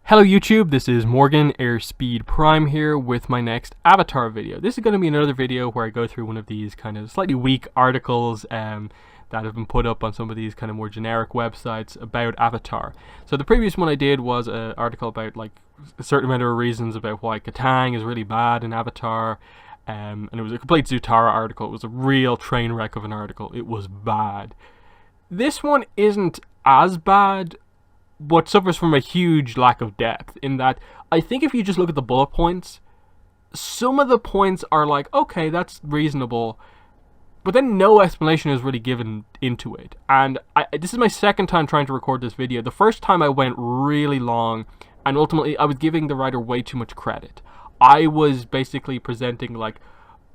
Hello YouTube, this is Morgan Airspeed Prime here with my next Avatar video. This is going to be another video where I go through one of these kind of slightly weak articles that have been put up on some of these kind of more generic websites about Avatar. So the previous one I did was an article about like a certain amount of reasons about why Katang is really bad in Avatar. And it was a complete Zutara article. It was a real train wreck of an article. It was bad. This one isn't as bad, but suffers from a huge lack of depth in that I think if you just look at the bullet points, some of the points are like, okay, that's reasonable, but then no explanation is really given into it. And this is my second time trying to record this video. The first time I went really long, and ultimately I was giving the writer way too much credit. I was basically presenting like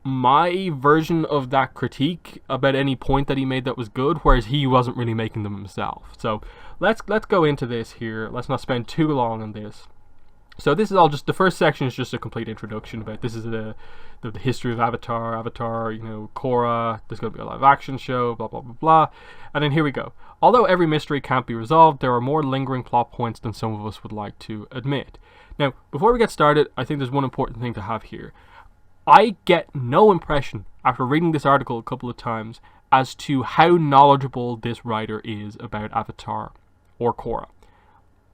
my version of that critique about any point that he made that was good, whereas he wasn't really making them himself. So let's go into this here. Let's not spend too long on this. So this is all just, the first section is just a complete introduction about this is the history of Avatar, you know, Korra, there's going to be a live action show, blah blah blah blah. And then here we go. Although every mystery can't be resolved, there are more lingering plot points than some of us would like to admit. Now, before we get started, I think there's one important thing to have here. I get no impression, after reading this article a couple of times, as to how knowledgeable this writer is about Avatar or Korra.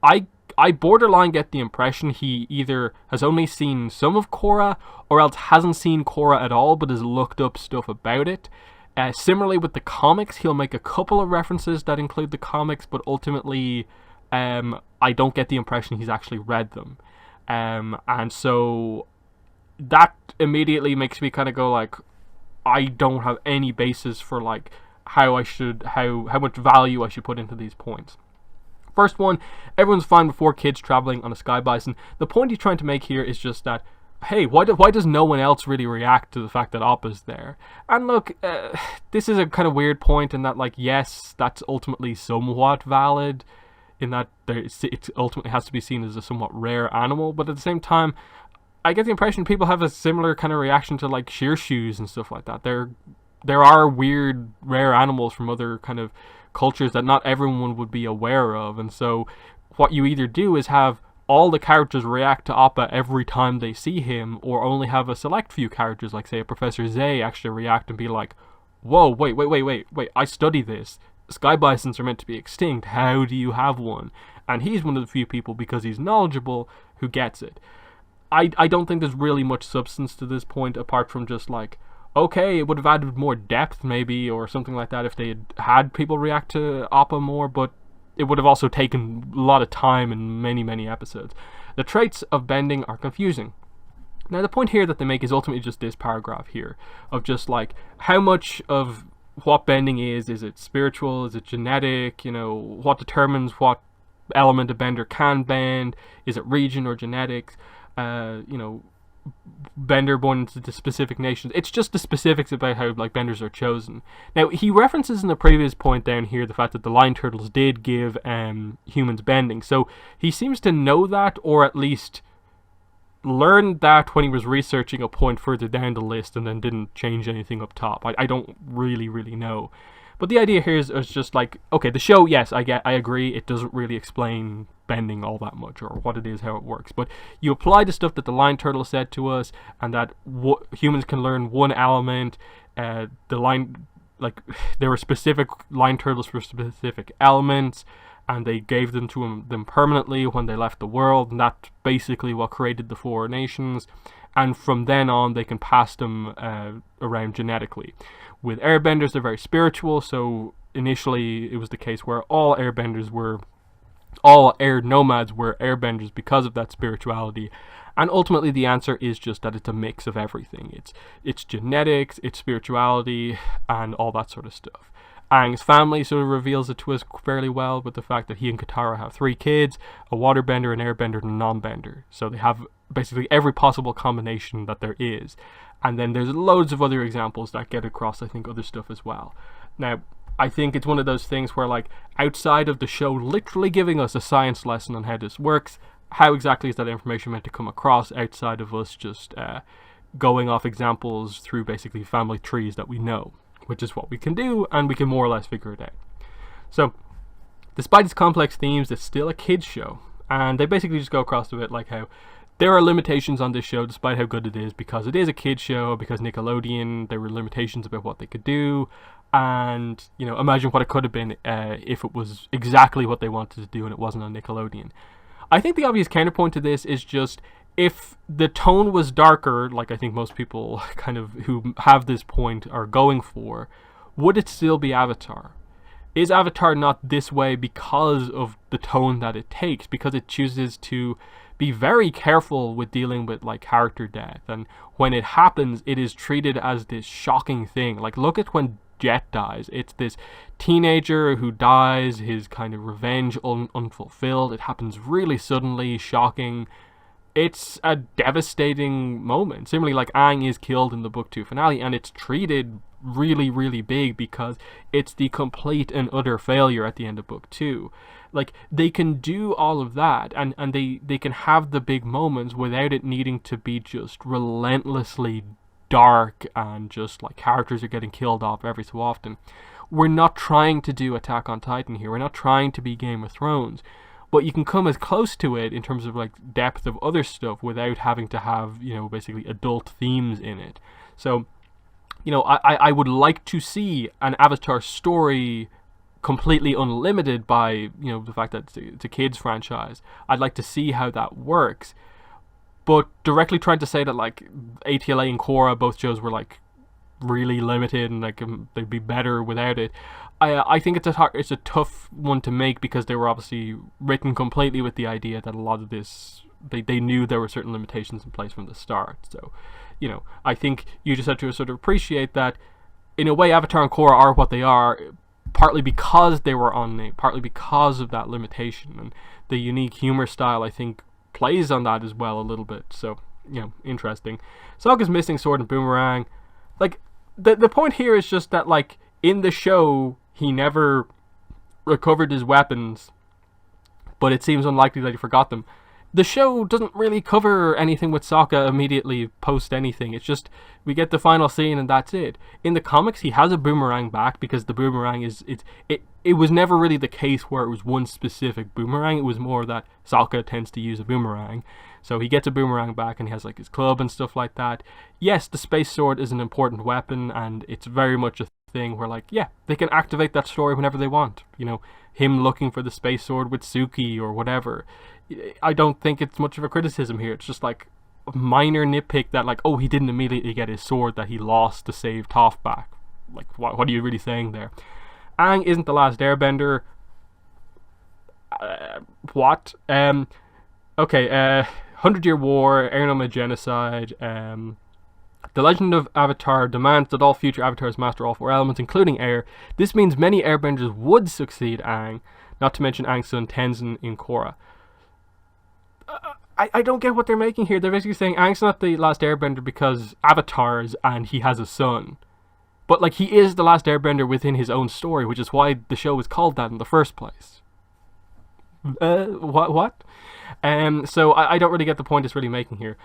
I borderline get the impression he either has only seen some of Korra, or else hasn't seen Korra at all, but has looked up stuff about it. Similarly with the comics, he'll make a couple of references that include the comics, but ultimately I don't get the impression he's actually read them. And so that immediately makes me kind of go like, I don't have any basis for like how much value I should put into these points. First one, everyone's fine with 4 kids traveling on a sky bison. The point he's trying to make here is just that, hey, why does no one else really react to the fact that Appa's there? And look, this is a kind of weird point in that, like, yes, that's ultimately somewhat valid, in that it ultimately has to be seen as a somewhat rare animal, but at the same time, I get the impression people have a similar kind of reaction to like sheer shoes and stuff like that. There are weird, rare animals from other kind of cultures that not everyone would be aware of, and so what you either do is have all the characters react to Appa every time they see him, or only have a select few characters, like say a Professor Zay, actually react and be like, whoa, wait, I study this. Sky bisons are meant to be extinct. How do you have one? And he's one of the few people, because he's knowledgeable, who gets it. I don't think there's really much substance to this point, apart from just like, okay, it would have added more depth maybe, or something like that, if they had people react to Appa more, but it would have also taken a lot of time and many episodes. The traits of bending are confusing. Now the point here that they make is ultimately just this paragraph here, of just like, how much of what bending is it spiritual, is it genetic, you know, what determines what element a bender can bend, is it region or genetics, you know, bender born into the specific nations. It's just the specifics about how like benders are chosen. Now he references in the previous point down here the fact that the lion turtles did give humans bending, so he seems to know that, or at least learned that when he was researching a point further down the list, and then didn't change anything up top. I don't really know. But the idea here is just like, okay, the show, yes, I agree, it doesn't really explain bending all that much, or what it is, how it works. But you apply the stuff that the lion turtle said to us, and that humans can learn one element. The line, like, there were specific lion turtles for specific elements, and they gave them to them permanently when they left the world, and that's basically what created the 4 nations. And from then on, they can pass them around genetically. With airbenders, they're very spiritual, so initially it was the case where all air nomads were airbenders because of that spirituality. And ultimately the answer is just that it's a mix of everything. It's genetics, it's spirituality, and all that sort of stuff. Aang's family sort of reveals it to us fairly well, with the fact that he and Katara have 3 kids, a waterbender, an airbender, and a non-bender. So they have basically every possible combination that there is. And then there's loads of other examples that get across, I think, other stuff as well. Now, I think it's one of those things where, like, outside of the show literally giving us a science lesson on how this works, how exactly is that information meant to come across outside of us just going off examples through basically family trees that we know, which is what we can do, and we can more or less figure it out. So, despite its complex themes, it's still a kids show, And they basically just go across to it like how there are limitations on this show despite how good it is, because it is a kid show, because Nickelodeon, there were limitations about what they could do, and imagine what it could have been if it was exactly what they wanted to do and it wasn't on Nickelodeon. I think the obvious counterpoint to this is just, if the tone was darker, like I think most people kind of who have this point are going for, would it still be Avatar? Is Avatar not this way because of the tone that it takes, because it chooses to be very careful with dealing with like character death, and when it happens it is treated as this shocking thing. Like, look at when Jet dies. It's this teenager who dies, his kind of revenge unfulfilled. It happens really suddenly, shocking. It's a devastating moment. Similarly, like Aang is killed in the book 2 finale, and it's treated really, really big because it's the complete and utter failure at the end of book 2. Like, they can do all of that, and they can have the big moments without it needing to be just relentlessly dark and just like characters are getting killed off every so often. We're not trying to do Attack on Titan here. We're not trying to be Game of Thrones. But you can come as close to it in terms of like depth of other stuff without having to have, basically adult themes in it. So, I would like to see an Avatar story completely unlimited by, the fact that it's a kids franchise. I'd like to see how that works. But directly trying to say that like ATLA and Korra, both shows were like really limited and like they'd be better without it, I think it's a tough one to make, because they were obviously written completely with the idea that a lot of this, they knew there were certain limitations in place from the start. So, I think you just have to sort of appreciate that in a way Avatar and Korra are what they are, partly because they were on, partly because of that limitation, and the unique humor style I think plays on that as well a little bit. So, interesting. Sokka's missing sword and boomerang. Like, the point here is just that, like, in the show, he never recovered his weapons, but it seems unlikely that he forgot them. The show doesn't really cover anything with Sokka immediately post anything. It's just, we get the final scene and that's it. In the comics, he has a boomerang back, because the boomerang it was never really the case where it was one specific boomerang. It was more that Sokka tends to use a boomerang. So he gets a boomerang back and he has like his club and stuff like that. Yes, the space sword is an important weapon, and it's very much a thing where, like, yeah, they can activate that story whenever they want. Him looking for the space sword with Suki or whatever. I don't think it's much of a criticism here. It's just like a minor nitpick that, like, oh, he didn't immediately get his sword that he lost to save Toph back. Like, what are you really saying there? Aang isn't the last Airbender. What? Okay, 100-Year War, Air Nomad Genocide, The Legend of Avatar demands that all future avatars master all 4 elements, including air. This means many airbenders would succeed Aang, not to mention Aang's son Tenzin in Korra. I don't get what they're making here. They're basically saying Aang's not the last airbender because avatars and he has a son. But, like, he is the last airbender within his own story, which is why the show was called that in the first place. What? So I don't really get the point it's really making here.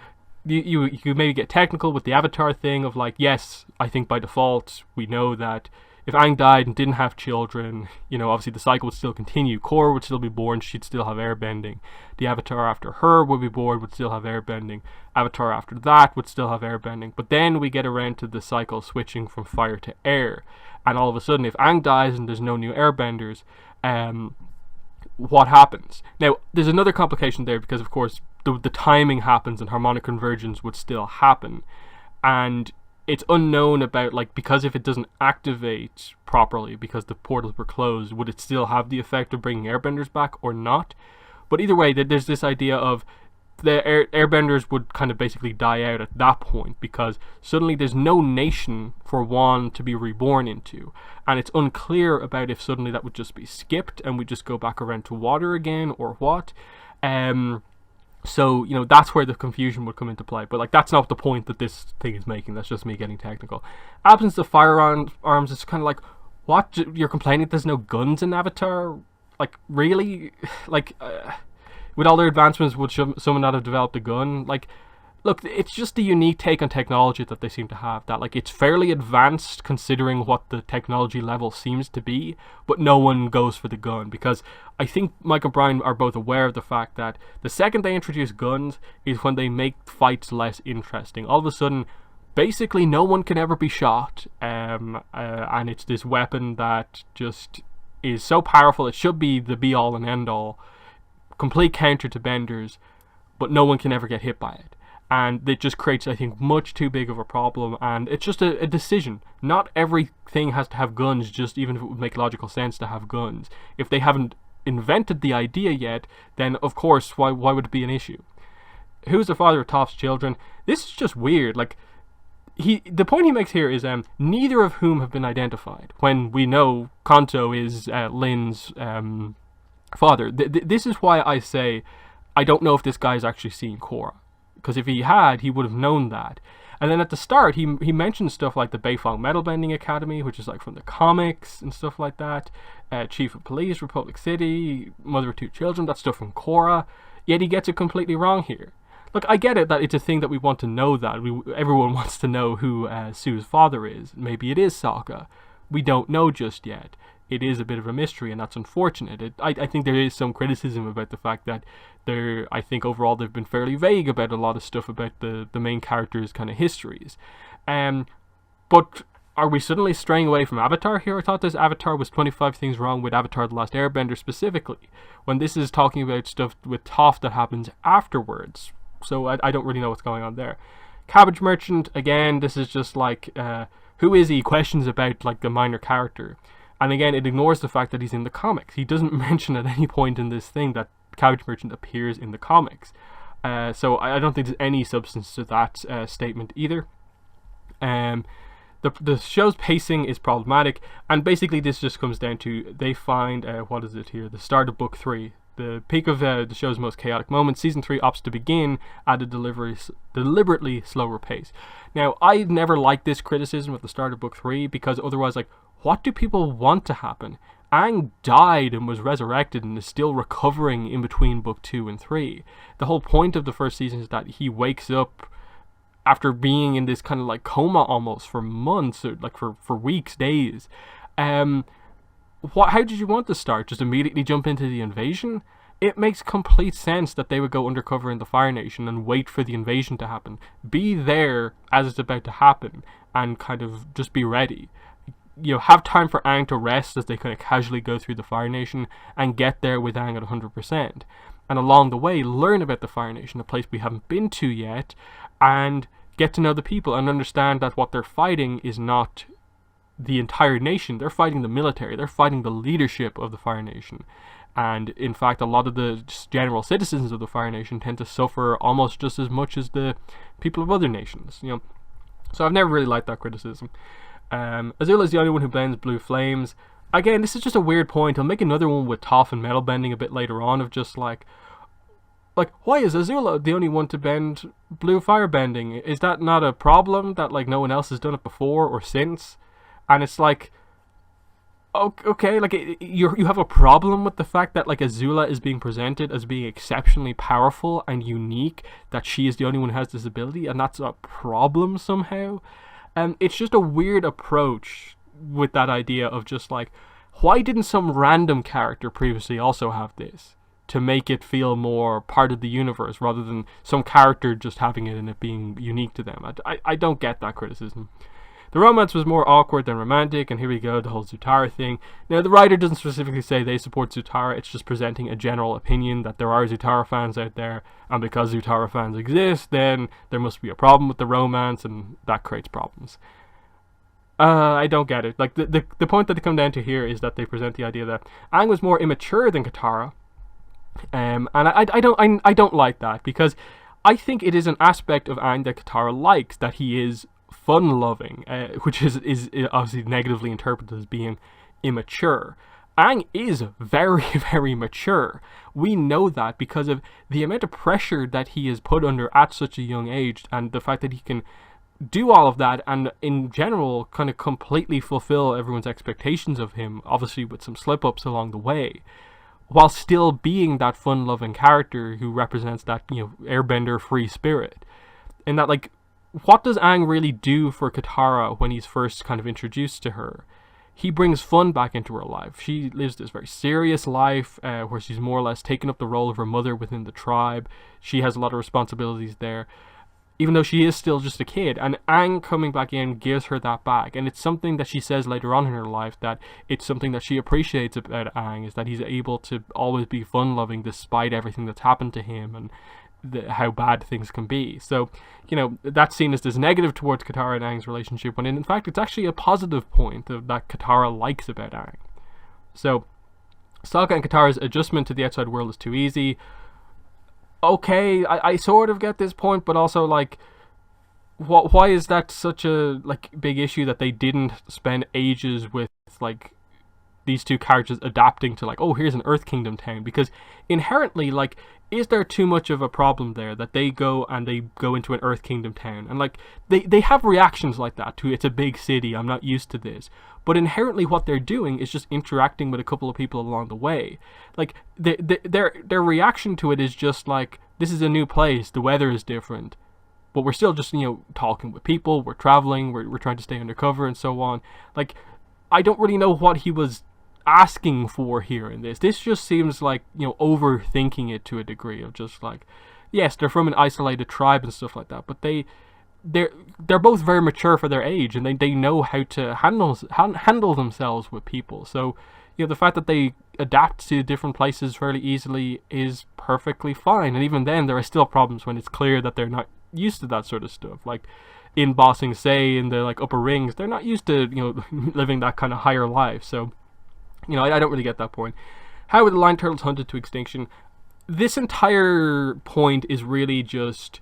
You maybe get technical with the Avatar thing of, like, yes, I think by default we know that if Aang died and didn't have children, obviously the cycle would still continue. Korra would still be born, she'd still have airbending. The Avatar after her would be born, would still have airbending. Avatar after that would still have airbending. But then we get around to the cycle switching from fire to air. And all of a sudden, if Aang dies and there's no new airbenders, what happens? Now, there's another complication there, because of course the timing happens and harmonic convergence would still happen, and it's unknown about, like, because if it doesn't activate properly because the portals were closed, would it still have the effect of bringing airbenders back or not? But either way, there's this idea of the airbenders would kind of basically die out at that point, because suddenly there's no nation for Wan to be reborn into, and it's unclear about if suddenly that would just be skipped and we just go back around to water again, or what. So, that's where the confusion would come into play. But, like, that's not the point that this thing is making. That's just me getting technical. Absence of firearms is kind of like, what? You're complaining there's no guns in Avatar? Like, really? Like, with all their advancements, would someone not have developed a gun? Like, look, it's just the unique take on technology that they seem to have. That like it's fairly advanced considering what the technology level seems to be, but no one goes for the gun because I think Mike and Brian are both aware of the fact that the second they introduce guns is when they make fights less interesting. All of a sudden, basically, no one can ever be shot, and it's this weapon that just is so powerful. It should be the be all and end all, complete counter to benders, but no one can ever get hit by it. And it just creates, I think, much too big of a problem, and it's just a decision. Not everything has to have guns, just even if it would make logical sense to have guns. If they haven't invented the idea yet, then of course, why would it be an issue? Who's the father of Toph's children? This is just weird. Like, the point he makes here is neither of whom have been identified, when we know Kanto is Lin's father. This is why I say I don't know if this guy's actually seen Korra. Because if he had, he would have known that. And then at the start, he mentions stuff like the Beifong Metalbending Academy, which is like from the comics and stuff like that. Chief of Police, Republic City, Mother of Two Children, that's stuff from Korra. Yet he gets it completely wrong here. Look, I get it that it's a thing that we want to know that. Everyone wants to know who Sue's father is. Maybe it is Sokka. We don't know just yet. It is a bit of a mystery, and that's unfortunate. I think there is some criticism about the fact that I think overall they've been fairly vague about a lot of stuff about the main characters' kind of histories. But are we suddenly straying away from Avatar here? I thought this Avatar was 25 things wrong with Avatar The Last Airbender specifically, when this is talking about stuff with Toph that happens afterwards. So I don't really know what's going on there. Cabbage Merchant, again, this is just like, who is he? Questions about like the minor character. And again, it ignores the fact that he's in the comics. He doesn't mention at any point in this thing that Cabbage Merchant appears in the comics. So I don't think there's any substance to that statement either. The show's pacing is problematic, and basically this just comes down to they find, what is it here, the start of book 3. The peak of the show's most chaotic moment. Season 3 opts to begin at a deliberately slower pace. Now, I never liked this criticism at the start of book 3 because otherwise, like, what do people want to happen? Aang died and was resurrected and is still recovering in between book 2 and 3. The whole point of the first season is that he wakes up after being in this kind of like coma almost for months, or like for weeks, days. How did you want to start? Just immediately jump into the invasion? It makes complete sense that they would go undercover in the Fire Nation and wait for the invasion to happen. Be there as it's about to happen and kind of just be ready. You know, have time for Aang to rest as they kind of casually go through the Fire Nation and get there with Aang at 100%. And along the way, learn about the Fire Nation, a place we haven't been to yet, and get to know the people and understand that what they're fighting is not the entire nation. They're fighting the military. They're fighting the leadership of the Fire Nation. And in fact, a lot of the general citizens of the Fire Nation tend to suffer almost just as much as the people of other nations. You know, so I've never really liked that criticism. Azula is the only one who blends blue flames. Again, this is just a weird point. I'll make another one with Toph and Metalbending a bit later on of just like, why is Azula the only one to bend blue firebending? Is that not a problem that like no one else has done it before or since? And it's like, okay, like you have a problem with the fact that like Azula is being presented as being exceptionally powerful and unique, that she is the only one who has this ability, and that's a problem somehow. It's just a weird approach with that idea of just like, why didn't some random character previously also have this? To make it feel more part of the universe rather than some character just having it and it being unique to them. I don't get that criticism. The romance was more awkward than romantic, and here we go, the whole Zutara thing. Now, the writer doesn't specifically say they support Zutara, it's just presenting a general opinion that there are Zutara fans out there, and because Zutara fans exist, then there must be a problem with the romance, and that creates problems. I don't get it. Like, the point that they come down to here is that they present the idea that Aang was more immature than Katara, and I don't like that, because I think it is an aspect of Aang that Katara likes, that he is fun-loving, which is obviously negatively interpreted as being immature. Aang is very, very mature. We know that because of the amount of pressure that he is put under at such a young age, and the fact that he can do all of that and in general kind of completely fulfill everyone's expectations of him, obviously with some slip-ups along the way, while still being that fun-loving character who represents that, you know, airbender free spirit. in that, like, what does Aang really do for Katara when he's first kind of introduced to her? He brings fun back into her life. She lives this very serious life where she's more or less taken up the role of her mother within the tribe. She has a lot of responsibilities there, even though she is still just a kid. And Aang coming back in gives her that back. And it's something that she says later on in her life, that it's something that she appreciates about Aang, is that he's able to always be fun-loving despite everything that's happened to him and how bad things can be. So, you know, that's seen as this negative towards Katara and Aang's relationship, when in fact it's actually a positive point that Katara likes about Aang. So, Sokka and Katara's adjustment to the outside world is too easy. Okay, I sort of get this point, but also, like, why is that such a, like, big issue that they didn't spend ages with, like, these two characters adapting to, like, oh, here's an Earth Kingdom town? Because inherently, like, is there too much of a problem there that they go into an Earth Kingdom town? And, like, they have reactions like that to, it's a big city, I'm not used to this. But inherently what they're doing is just interacting with a couple of people along the way. Like, their reaction to it is just like, this is a new place, the weather is different. But we're still just, you know, talking with people, we're traveling, we're trying to stay undercover and so on. Like, I don't really know what he was asking for here in this. This just seems like, you know, overthinking it to a degree of just like, yes, they're from an isolated tribe and stuff like that, but they're both very mature for their age, and they know how to handle themselves with people. So, you know, the fact that they adapt to different places fairly easily is perfectly fine. And even then, there are still problems when it's clear that they're not used to that sort of stuff. Like in Bossing Say, in the like upper rings, they're not used to, you know, living that kind of higher life. So, you know, I don't really get that point. How were the lion turtles hunted to extinction? This entire point is really just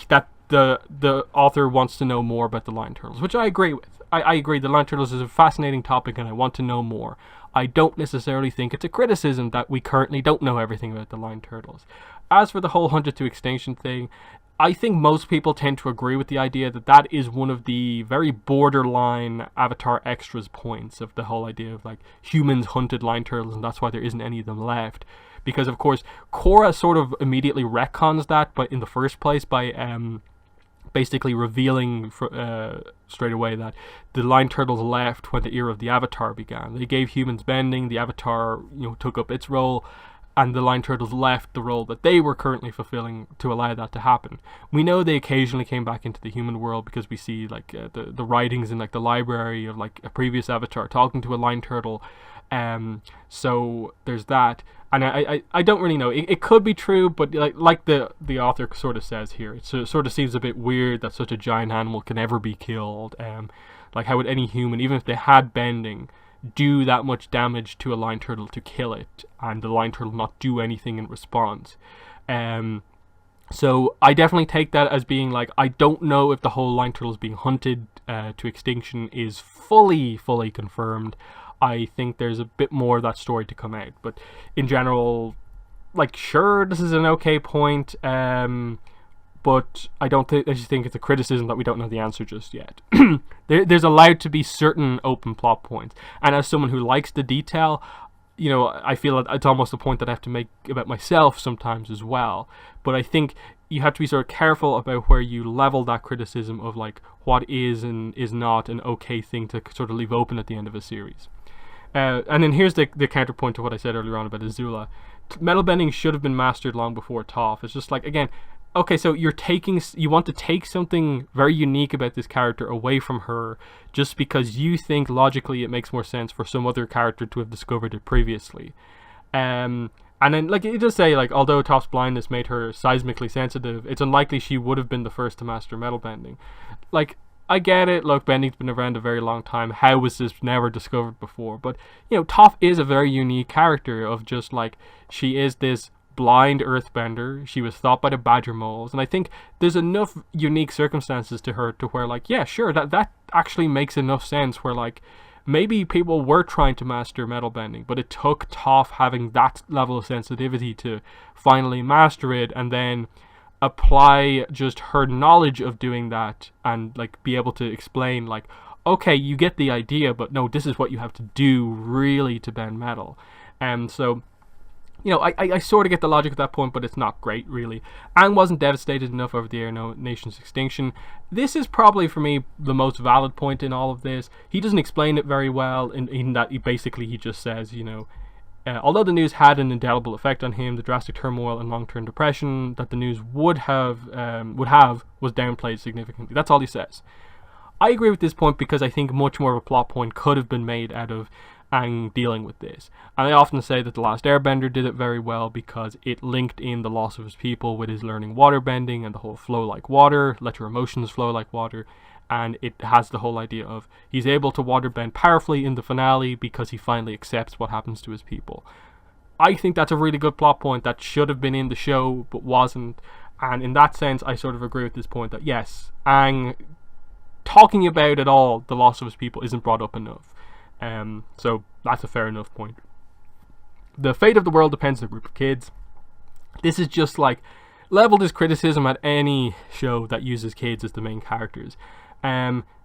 that the author wants to know more about the lion turtles, which I agree with. I agree the lion turtles is a fascinating topic and I want to know more. I don't necessarily think it's a criticism that we currently don't know everything about the lion turtles. As for the whole hunted to extinction thing, I think most people tend to agree with the idea that that is one of the very borderline Avatar extras points of the whole idea of, like, humans hunted lion turtles and that's why there isn't any of them left. Because, of course, Korra sort of immediately retcons that, but in the first place by basically revealing straight away that the lion turtles left when the era of the Avatar began. They gave humans bending, the Avatar, you know, took up its role, and the lion turtles left the role that they were currently fulfilling to allow that to happen. We know they occasionally came back into the human world because we see, like, the writings in, like, the library of, like, a previous Avatar talking to a lion turtle. So there's that. And I don't really know. It could be true, but like the author sort of says here, it sort of seems a bit weird that such a giant animal can ever be killed. Like, how would any human, even if they had bending, do that much damage to a lion turtle to kill it, and the lion turtle not do anything in response? So I definitely take that as being like, I don't know if the whole lion turtles being hunted to extinction is fully confirmed. I think there's a bit more of that story to come out, but in general, like, sure, this is an okay point, but I just think it's a criticism that we don't know the answer just yet. There's allowed to be certain open plot points, and as someone who likes the detail, you know, I feel that it's almost a point that I have to make about myself sometimes as well. But I think you have to be sort of careful about where you level that criticism of, like, what is and is not an okay thing to sort of leave open at the end of a series. And then here's the counterpoint to what I said earlier on about Azula. Metalbending should have been mastered long before Toph. It's just like, again, okay, so you want to take something very unique about this character away from her just because you think logically it makes more sense for some other character to have discovered it previously. And then, like, it does say, like, although Toph's blindness made her seismically sensitive, it's unlikely she would have been the first to master metalbending. Like, I get it, look, bending's been around a very long time, how was this never discovered before? But, you know, Toph is a very unique character of just, like, she is this blind earthbender, she was thought by the badger moles, and I think there's enough unique circumstances to her to where, like, yeah, sure, that actually makes enough sense where, like, maybe people were trying to master metalbending, but it took Toph having that level of sensitivity to finally master it, and then apply just her knowledge of doing that and, like, be able to explain, like, okay, you get the idea, but no, this is what you have to do really to bend metal. And so, you know, I sort of get the logic at that point, but it's not great, really. Aang wasn't devastated enough over the Air Nation's extinction. This is probably, for me, the most valid point in all of this. He doesn't explain it very well, in that he just says, you know, although the news had an indelible effect on him, the drastic turmoil and long-term depression that the news would have was downplayed significantly. That's all he says. I agree with this point because I think much more of a plot point could have been made out of Aang dealing with this. And I often say that The Last Airbender did it very well because it linked in the loss of his people with his learning waterbending and the whole flow like water, let your emotions flow like water. And it has the whole idea of he's able to waterbend powerfully in the finale because he finally accepts what happens to his people. I think that's a really good plot point that should have been in the show but wasn't. And in that sense, I sort of agree with this point that yes, Aang talking about at all the loss of his people isn't brought up enough. So that's a fair enough point. The fate of the world depends on a group of kids. This is just like leveled as criticism at any show that uses kids as the main characters.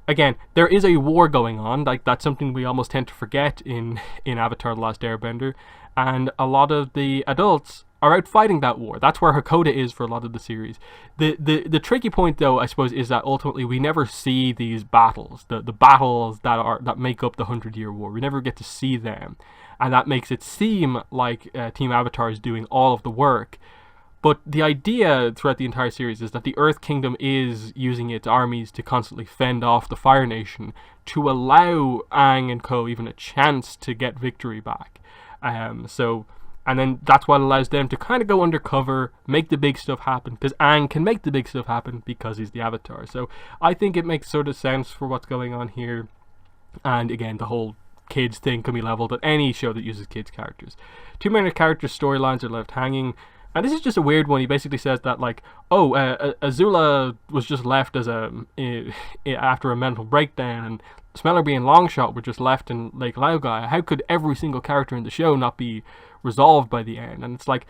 Again, there is a war going on. Like, that's something we almost tend to forget in Avatar: The Last Airbender, and a lot of the adults are out fighting that war. That's where Hakoda is for a lot of the series. The tricky point, though, I suppose, is that ultimately we never see these battles, the battles that make up the 100-Year War. We never get to see them, and that makes it seem like Team Avatar is doing all of the work. But the idea throughout the entire series is that the Earth Kingdom is using its armies to constantly fend off the Fire Nation to allow Aang and co even a chance to get victory back. And then that's what allows them to kind of go undercover, make the big stuff happen, because Aang can make the big stuff happen because he's the Avatar. So I think it makes sort of sense for what's going on here. And again, the whole kids thing can be leveled at any show that uses kids characters. Too many characters' storylines are left hanging. And this is just a weird one. He basically says that, like, Azula was just left as after a mental breakdown, and Smellerby and Longshot were just left in Lake Laogai. How could every single character in the show not be resolved by the end? And it's like,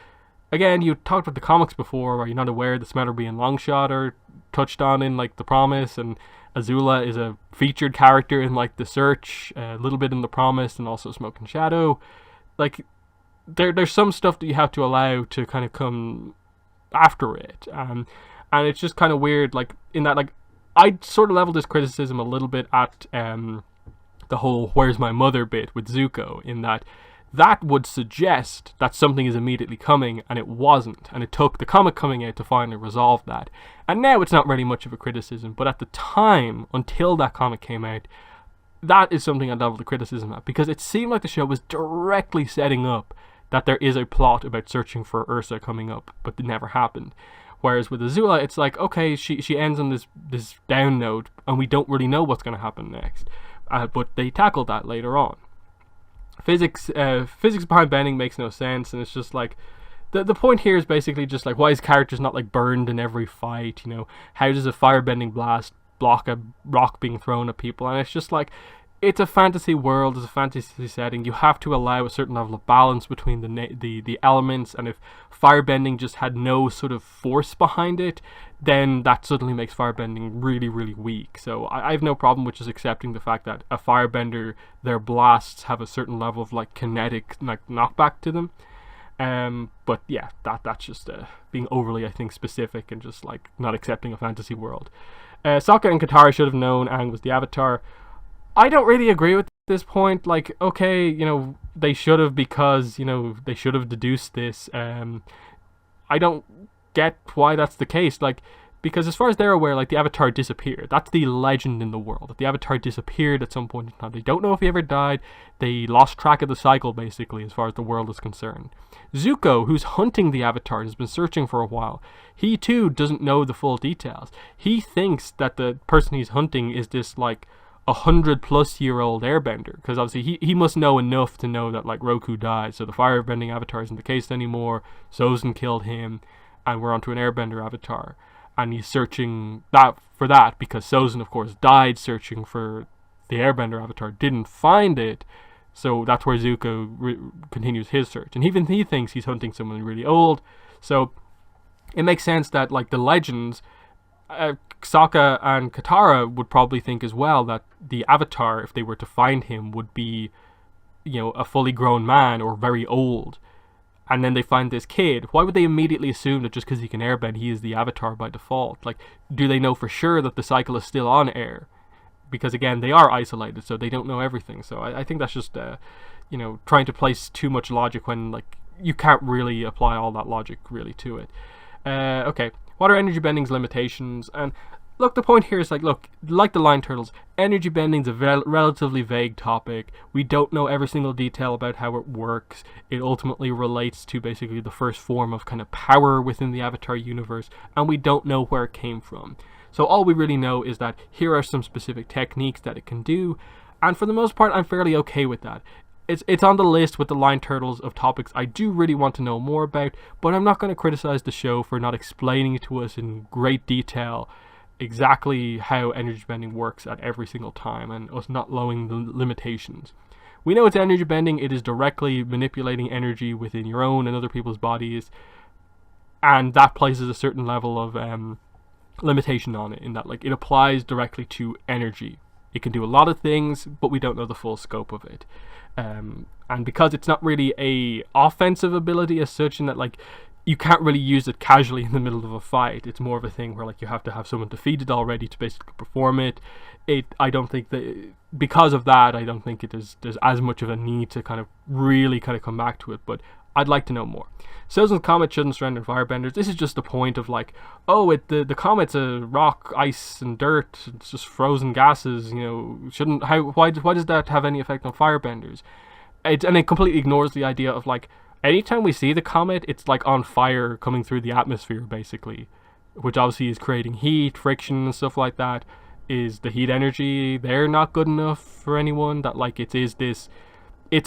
again, you talked about the comics before, where you're not aware that Smellerby and Longshot are touched on in, like, The Promise, and Azula is a featured character in, like, The Search, a little bit in The Promise, and also Smoke and Shadow. Like, there's some stuff that you have to allow to kind of come after it, and it's just kind of weird, like, in that, like, I sort of leveled this criticism a little bit at the whole "where's my mother" bit with Zuko, in that would suggest that something is immediately coming, and it wasn't, and it took the comic coming out to finally resolve that. And now it's not really much of a criticism, but at the time, until that comic came out, that is something I leveled the criticism at, because it seemed like the show was directly setting up that there is a plot about searching for Ursa coming up, but it never happened. Whereas with Azula, it's like, okay, she ends on this down note, and we don't really know what's going to happen next. But they tackle that later on. Physics behind bending makes no sense, and it's just like, the point here is basically just like, why is characters not like burned in every fight? You know, how does a firebending blast block a rock being thrown at people? And it's just like, it's a fantasy world, it's a fantasy setting. You have to allow a certain level of balance between the elements, and if firebending just had no sort of force behind it, then that suddenly makes firebending really, really weak. So I have no problem with just accepting the fact that a firebender, their blasts have a certain level of like kinetic like knockback to them. But yeah, that's just being overly, I think, specific and just like not accepting a fantasy world. Sokka and Katara should have known Aang was the Avatar. I don't really agree with this point. Like, okay, you know, they should have, because, you know, they should have deduced this. I don't get why that's the case. Like, because as far as they're aware, like, the Avatar disappeared. That's the legend in the world, that the Avatar disappeared at some point in time. They don't know if he ever died. They lost track of the cycle, basically, as far as the world is concerned. Zuko, who's hunting the Avatar, has been searching for a while. He, too, doesn't know the full details. He thinks that the person he's hunting is this, like, 100-plus-year-old airbender, because obviously he must know enough to know that like Roku died, so the firebending avatar isn't the case anymore. Sozin killed him, and we're onto an airbender avatar, and he's searching for that because Sozin, of course, died searching for the airbender avatar, didn't find it, so that's where Zuko continues his search, and even he thinks he's hunting someone really old. So it makes sense that like the legends, Sokka and Katara would probably think as well that the Avatar, if they were to find him, would be, you know, a fully grown man or very old. and then they find this kid, why would they immediately assume that just because he can airbend, he is the Avatar by default? Like, do they know for sure that the cycle is still on air? Because again, they are isolated, so they don't know everything. So I think that's just, trying to place too much logic when, like, you can't really apply all that logic really to it. Okay, what are energy bending's limitations? And look, the point here is like the line turtles, energy bending's a relatively vague topic. We don't know every single detail about how it works. It ultimately relates to basically the first form of kind of power within the Avatar universe, and we don't know where it came from. So all we really know is that here are some specific techniques that it can do, and for the most part, I'm fairly okay with that. It's on the list with the line turtles of topics I do really want to know more about, but I'm not going to criticize the show for not explaining to us in great detail exactly how energy bending works at every single time, and us not knowing the limitations. We know it's energy bending. It is directly manipulating energy within your own and other people's bodies, and that places a certain level of limitation on it, in that like it applies directly to energy. It can do a lot of things, but we don't know the full scope of it. And because it's not really a offensive ability as such, in that like you can't really use it casually in the middle of a fight. It's more of a thing where like you have to have someone defeated already to basically perform it. I don't think that because of that, I don't think there's as much of a need to kind of really kind of come back to it. But I'd like to know more. Sozins Comet shouldn't surrender firebenders. This is just the point of like, oh, the comet's a rock, ice, and dirt. It's just frozen gases. Why does that have any effect on firebenders? And it completely ignores the idea of like, anytime we see the comet, it's like on fire coming through the atmosphere, basically, which obviously is creating heat, friction, and stuff like that. Is the heat energy there not good enough for anyone? That like it's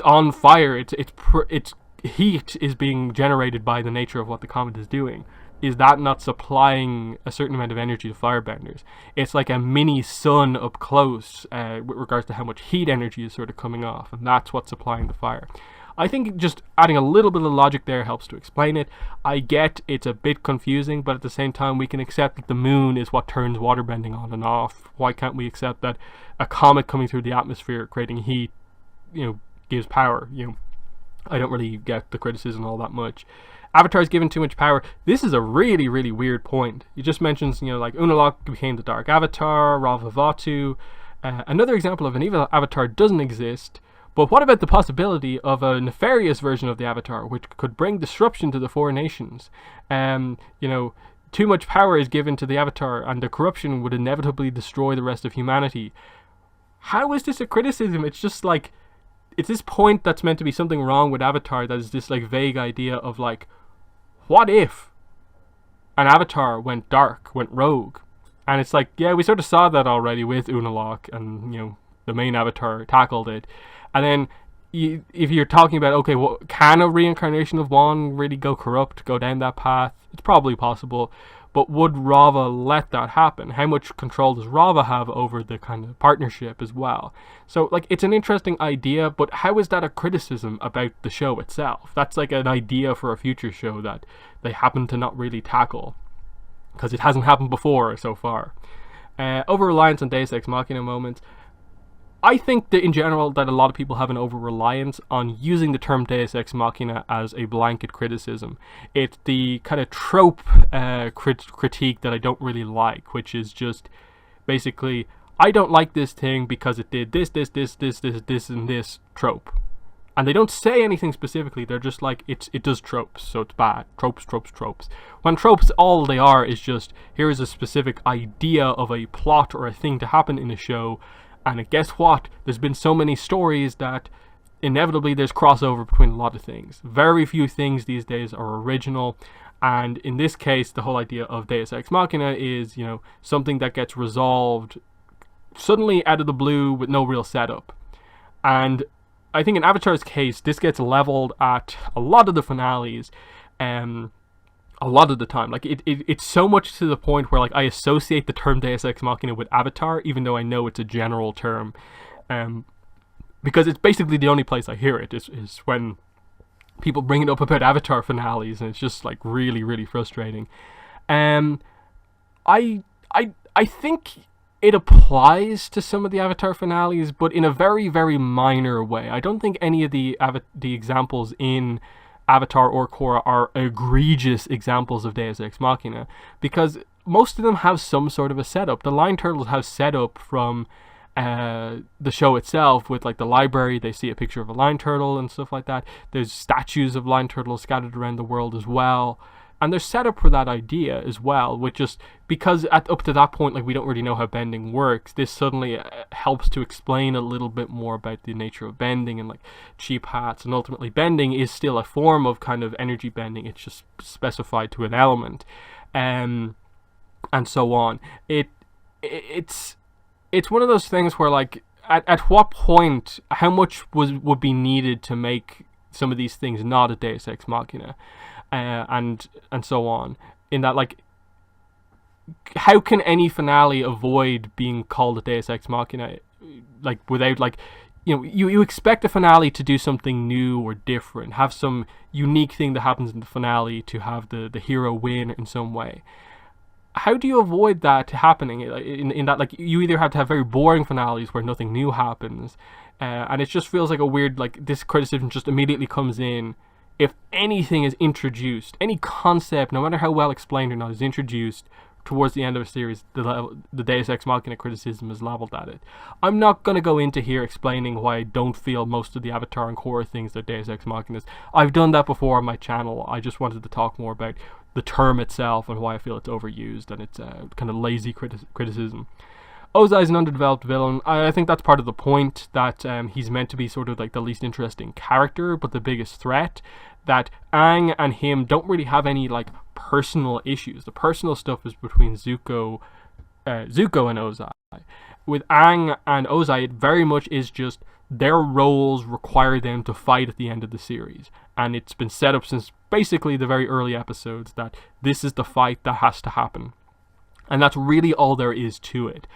on fire. It's heat is being generated by the nature of what the comet is doing. Is that not supplying a certain amount of energy to firebenders? It's like a mini sun up close with regards to how much heat energy is sort of coming off, and that's what's supplying the fire. I think just adding a little bit of logic there helps to explain it. I get it's a bit confusing, but at the same time we can accept that the moon is what turns waterbending on and off. Why can't we accept that a comet coming through the atmosphere creating heat, gives power? I don't really get the criticism all that much. Avatar's given too much power. This is a really, really weird point. He just mentions, like Unalaq became the Dark Avatar, Ravavatu. Another example of an evil Avatar doesn't exist. But what about the possibility of a nefarious version of the Avatar, which could bring disruption to the four nations? Too much power is given to the Avatar, and the corruption would inevitably destroy the rest of humanity. How is this a criticism? It's just like, it's this point that's meant to be something wrong with Avatar, that is this like vague idea of like, what if an Avatar went dark, went rogue? And it's like, yeah, we sort of saw that already with Unalaq, and the main Avatar tackled it. And then if you're talking about, okay, well, can a reincarnation of one really go corrupt, go down that path? It's probably possible. But would Rava let that happen? How much control does Rava have over the kind of partnership as well? So, like, it's an interesting idea, but how is that a criticism about the show itself? That's like an idea for a future show that they happen to not really tackle, because it hasn't happened before so far. Over-reliance on Deus Ex Machina moments. I think that in general that a lot of people have an over-reliance on using the term Deus Ex Machina as a blanket criticism. It's the kind of trope critique that I don't really like, which is just basically, I don't like this thing because it did this, and this trope. And they don't say anything specifically. They're just like, it does tropes, so it's bad. Tropes. When tropes, all they are is just, here is a specific idea of a plot or a thing to happen in a show. And guess what? There's been so many stories that inevitably there's crossover between a lot of things. Very few things these days are original. And in this case, the whole idea of Deus Ex Machina is, something that gets resolved suddenly out of the blue with no real setup. And I think in Avatar's case, this gets leveled at a lot of the finales. A lot of the time, like it's so much to the point where like I associate the term Deus Ex Machina with Avatar, even though I know it's a general term, because it's basically the only place I hear it is when people bring it up about Avatar finales, and it's just like really, really frustrating. I think it applies to some of the Avatar finales, but in a very, very minor way. I don't think any of the examples in Avatar or Korra are egregious examples of Deus Ex Machina, because most of them have some sort of a setup. The Line Turtles have setup from the show itself, with like the library. They see a picture of a line turtle and stuff like that. There's statues of line turtles scattered around the world as well, and they're set up for that idea as well, which just because up to that point, like, we don't really know how bending works. This suddenly helps to explain a little bit more about the nature of bending and like cheap hats, and ultimately bending is still a form of kind of energy bending. It's just specified to an element, and so on. It's one of those things where, like, at what point, how much would be needed to make some of these things not a Deus Ex Machina, and so on. In that, like, how can any finale avoid being called a Deus Ex Machina, like, without, like, you expect a finale to do something new or different, have some unique thing that happens in the finale to have the hero win in some way. How do you avoid that happening? In that, like, you either have to have very boring finales where nothing new happens, and it just feels like a weird, like, this criticism just immediately comes in if anything is introduced, any concept, no matter how well explained or not, is introduced towards the end of a series, the Deus Ex Machina criticism is leveled at it. I'm not going to go into here explaining why I don't feel most of the Avatar and Korra things are Deus Ex Machinas. I've done that before on my channel. I just wanted to talk more about the term itself and why I feel it's overused and it's kind of lazy criticism. Ozai is an underdeveloped villain. I think that's part of the point, that he's meant to be sort of like the least interesting character, but the biggest threat. That Aang and him don't really have any, like, personal issues. The personal stuff is between Zuko and Ozai. With Aang and Ozai, it very much is just their roles require them to fight at the end of the series, and it's been set up since basically the very early episodes that this is the fight that has to happen, and that's really all there is to it.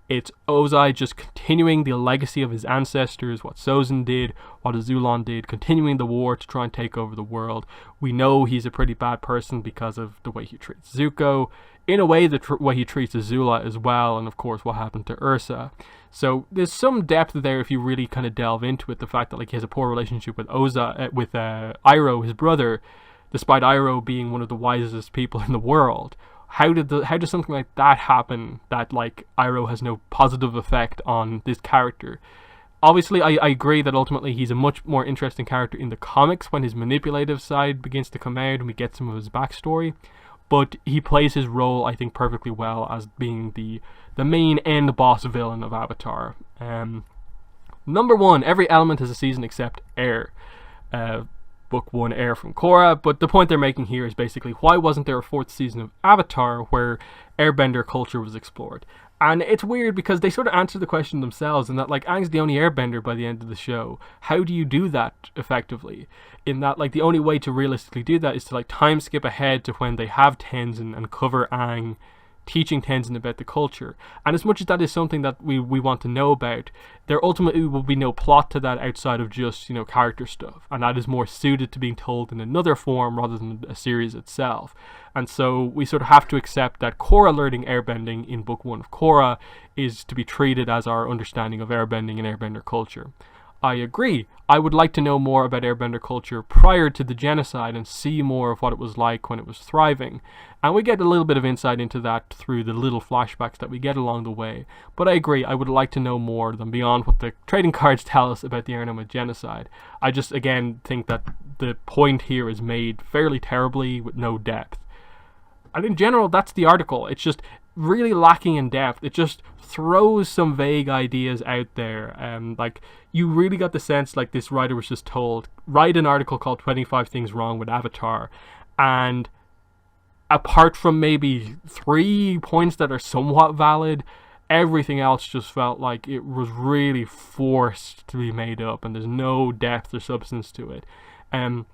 It's Ozai just continuing the legacy of his ancestors, what Sozin did, what Azulon did, continuing the war to try and take over the world. We know he's a pretty bad person because of the way he treats Zuko, in a way the way he treats Azula as well, and of course what happened to Ursa. So there's some depth there if you really kind of delve into it. The fact that, like, he has a poor relationship with Iroh, his brother, despite Iroh being one of the wisest people in the world. How does something like that happen, that, like, Iroh has no positive effect on this character? Obviously, I agree that ultimately he's a much more interesting character in the comics when his manipulative side begins to come out and we get some of his backstory. But he plays his role, I think, perfectly well as being the main end boss villain of Avatar. Number 1, every element has a season except Air. Book 1, Air from Korra, but the point they're making here is basically, why wasn't there a 4th season of Avatar where Airbender culture was explored? And it's weird because they sort of answer the question themselves, in that, like, Aang's the only Airbender by the end of the show. How do you do that effectively? In that, like, the only way to realistically do that is to, like, time skip ahead to when they have Tenzin and cover Aang teaching Tenzin about the culture. And as much as that is something that we want to know about, there ultimately will be no plot to that outside of just, character stuff. And that is more suited to being told in another form rather than a series itself. And so we sort of have to accept that Korra learning airbending in Book 1 of Korra is to be treated as our understanding of airbending and airbender culture. I agree. I would like to know more about airbender culture prior to the genocide and see more of what it was like when it was thriving. And we get a little bit of insight into that through the little flashbacks that we get along the way. But I agree, I would like to know more than beyond what the trading cards tell us about the Arnhem genocide. I just, again, think that the point here is made fairly terribly with no depth. And in general, that's the article. It's just really lacking in depth. It just throws some vague ideas out there. Like, you really got the sense, like, this writer was just told, write an article called 25 Things Wrong with Avatar, and apart from maybe 3 points that are somewhat valid, everything else just felt like it was really forced to be made up, and there's no depth or substance to it. And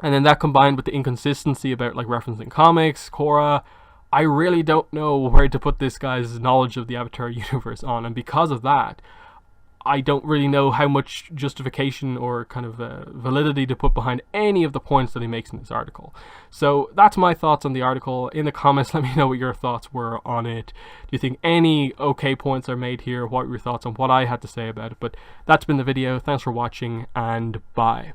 then that combined with the inconsistency about, like, referencing comics, Korra, I really don't know where to put this guy's knowledge of the Avatar universe on, and because of that, I don't really know how much justification or kind of validity to put behind any of the points that he makes in this article. So that's my thoughts on the article. In the comments, let me know what your thoughts were on it. Do you think any okay points are made here? What were your thoughts on what I had to say about it? But that's been the video. Thanks for watching, and bye.